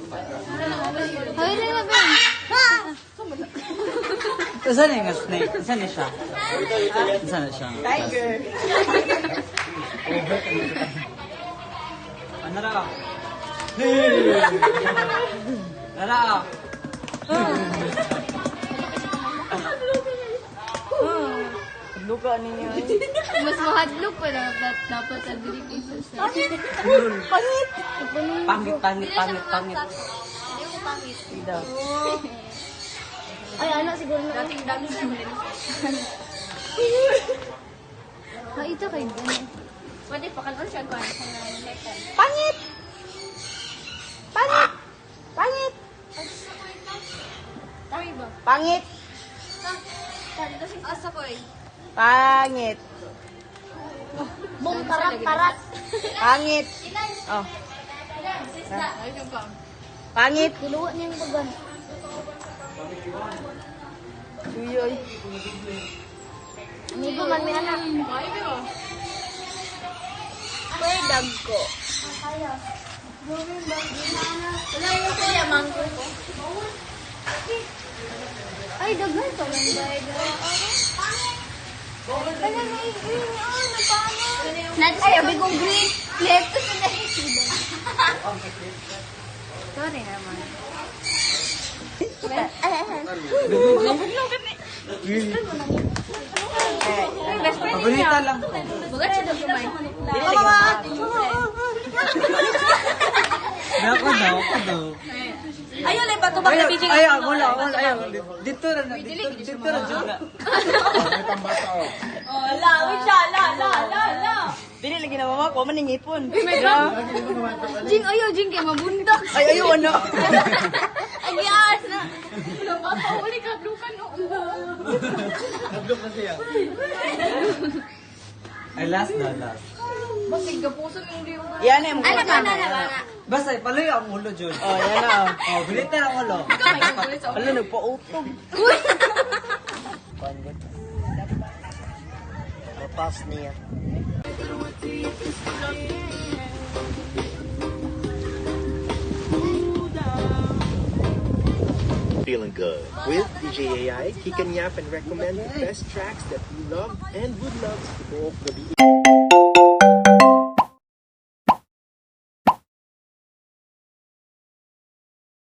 Hoy, na ba? Saan yung snake? Saan na siya? Saan na siya? Tiger. Ano raw? Lara! Luka ninyo. Mas mahadlok pa dapat sa dili dito sa. Pangit. Pangit. Hindi ko pangit. Ida. Ay, ano siguro na dating dami sa mga. Ha, ito kay Gani. Pwede pa kanon siya kuan sa Pangit. Pangit. Pangit. Tama ba? Pangit. Asa ko eh. Pangit. Bong tarat. Pangit. Oh. Pangit. Diluwa niya yung bagan. Suyoy. Amigo man may anak. Pwedam ko. Wala yung kaya mangko ko. Ay, daghan pa lang ba? Ay, abigong green. Left to sa Sorry naman. Paborita lang ko. Bagat siya daw kumay. Ako daw. Ayaw lang ba ito ba Ayaw, ayaw. Dito na. Dyan na. Oh, lawit siya. La. Dili lagi na mama ko, maningipon. Jing, ayaw, Jing, kaya mabundak. Ay, ayaw, ano? Ay, yaas na. Uli ka, blukan o. Nag-look na siya. Ay, last. Bakit kapuso yung liyo ka? Yan eh, Ano ba? Basta, paluyo ang ulo, Jun. Oh, yan na. Oh, bilit na ang ulo. Ala, nagpa-utog. Mapas niya. Feeling good. With DJ AI, he can yap and recommend the best tracks that you love and would love to go off the beat.